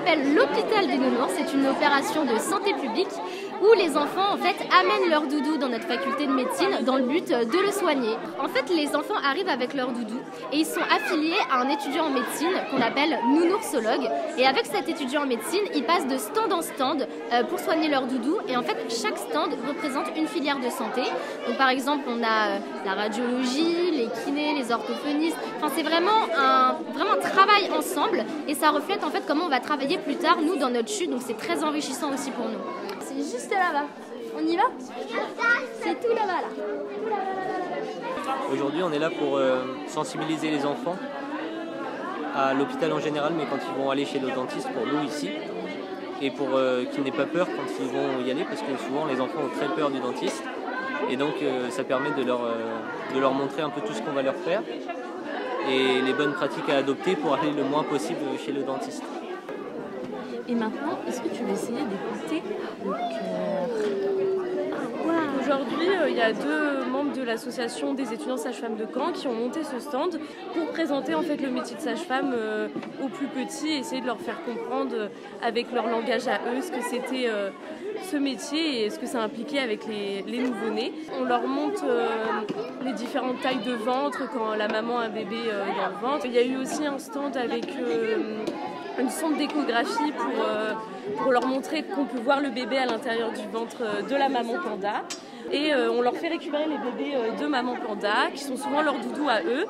s'appelle l'hôpital des nounours. C'est une opération de santé publique où les enfants en fait amènent leur doudou dans notre faculté de médecine dans le but de le soigner. En fait, les enfants arrivent avec leur doudou et ils sont affiliés à un étudiant en médecine qu'on appelle nounoursologue. Et avec cet étudiant en médecine, ils passent de stand en stand pour soigner leur doudou. Et en fait, chaque stand représente une filière de santé. Donc par exemple, on a la radiologie, les kinés, les orthophonistes. Enfin, c'est vraiment un travail ensemble et ça reflète en fait comment on va travailler plus tard nous dans notre chute. Donc c'est très enrichissant aussi pour nous. C'est juste là-bas. On y va? C'est tout là-bas là. Aujourd'hui, on est là pour sensibiliser les enfants à l'hôpital en général, mais quand ils vont aller chez le dentiste, pour nous ici, et pour qu'ils n'aient pas peur quand ils vont y aller, parce que souvent les enfants ont très peur du dentiste, et donc ça permet de leur montrer un peu tout ce qu'on va leur faire et les bonnes pratiques à adopter pour aller le moins possible chez le dentiste. Et maintenant, est-ce que tu veux essayer d'écouter le cœur? Aujourd'hui, il y a 2 membres de l'association des étudiants sages-femmes de Caen qui ont monté ce stand pour présenter en fait le métier de sage-femme aux plus petits et essayer de leur faire comprendre avec leur langage à eux ce que c'était ce métier et ce que ça impliquait avec les nouveau-nés. On leur montre les différentes tailles de ventre quand la maman a un bébé dans le ventre. Il y a eu aussi un stand avec une sonde d'échographie pour leur montrer qu'on peut voir le bébé à l'intérieur du ventre de la maman panda. Et on leur fait récupérer les bébés de maman panda, qui sont souvent leur doudou à eux.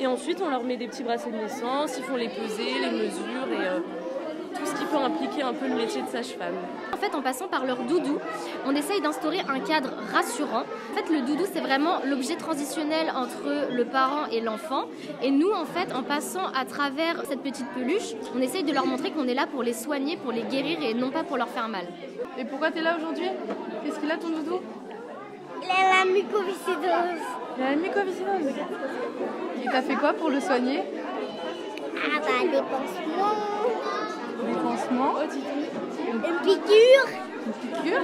Et ensuite, on leur met des petits bracelets de naissance, ils font les pesées, les mesures et tout ce qui peut impliquer un peu le métier de sage-femme. En fait, en passant par leur doudou, on essaye d'instaurer un cadre rassurant. En fait, le doudou, c'est vraiment l'objet transitionnel entre le parent et l'enfant. Et nous, en fait, en passant à travers cette petite peluche, on essaye de leur montrer qu'on est là pour les soigner, pour les guérir et non pas pour leur faire mal. Et pourquoi tu es là aujourd'hui? Qu'est-ce qu'il a ton doudou? Il a la mucoviscidose. Il a la mucoviscidose. Et t'as fait quoi pour le soigner? Ah bah des pansements. Des pansements. Une piqûre. Une piqûre?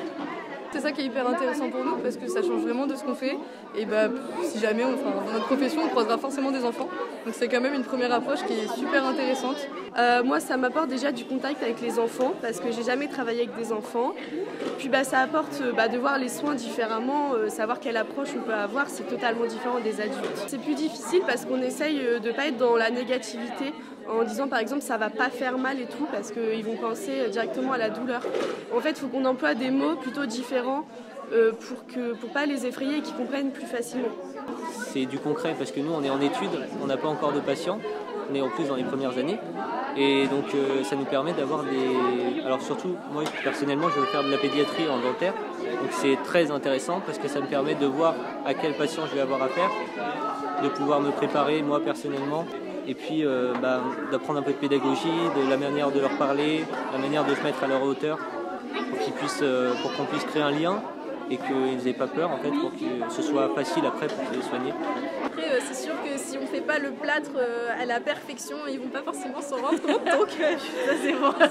C'est ça qui est hyper intéressant pour nous parce que ça change vraiment de ce qu'on fait. Et bah, si jamais, dans notre profession, on croisera forcément des enfants. Donc c'est quand même une première approche qui est super intéressante. Moi, ça m'apporte déjà du contact avec les enfants parce que j'ai jamais travaillé avec des enfants. Puis ça apporte de voir les soins différemment, savoir quelle approche on peut avoir, c'est totalement différent des adultes. C'est plus difficile parce qu'on essaye de pas être dans la négativité en disant par exemple ça va pas faire mal et tout parce qu'ils vont penser directement à la douleur. En fait, il faut qu'on emploie des mots plutôt différents pour pas les effrayer et qu'ils comprennent plus facilement. C'est du concret parce que nous on est en études, on n'a pas encore de patients, on est en plus dans les premières années et donc ça nous permet d'avoir des... Alors surtout, moi personnellement je veux faire de la pédiatrie en dentaire, donc c'est très intéressant parce que ça me permet de voir à quel patient je vais avoir affaire, de pouvoir me préparer moi personnellement et puis d'apprendre un peu de pédagogie, de la manière de leur parler, la manière de se mettre à leur hauteur pour qu'on puisse créer un lien et qu'ils n'aient pas peur en fait, pour que ce soit facile après pour les soigner. Après c'est sûr que si on fait pas le plâtre à la perfection, ils vont pas forcément s'en rendre compte, donc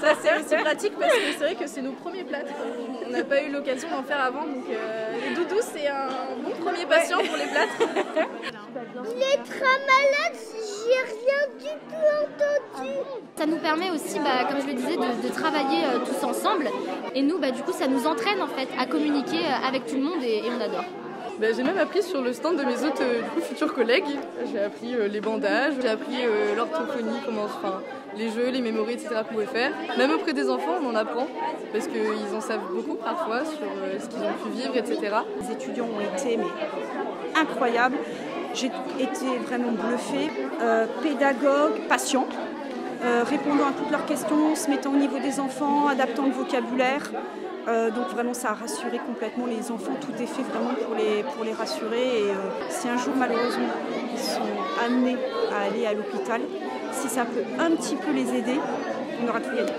ça c'est aussi pratique parce que c'est vrai que c'est nos premiers plâtres, on n'a pas eu l'occasion d'en faire avant, donc le doudou c'est un bon premier patient pour les plâtres. Il est très malade, j'ai rien du tout entendu. Ça nous permet aussi, comme je le disais, de travailler tous ensemble. Et nous, du coup, ça nous entraîne en fait à communiquer avec tout le monde et on adore. J'ai même appris sur le stand de mes autres futurs collègues. J'ai appris les bandages, j'ai appris l'orthophonie, les jeux, les mémories, etc. qu'on pouvait faire. Même auprès des enfants, on en apprend parce qu'ils en savent beaucoup parfois sur ce qu'ils ont pu vivre, etc. Les étudiants ont été incroyables. J'ai été vraiment bluffée. Pédagogues, patients, répondant à toutes leurs questions, se mettant au niveau des enfants, adaptant le vocabulaire. Donc vraiment ça a rassuré complètement les enfants, tout est fait vraiment pour les rassurer et si un jour malheureusement ils sont amenés à aller à l'hôpital, si ça peut un petit peu les aider, on aura tout gagné.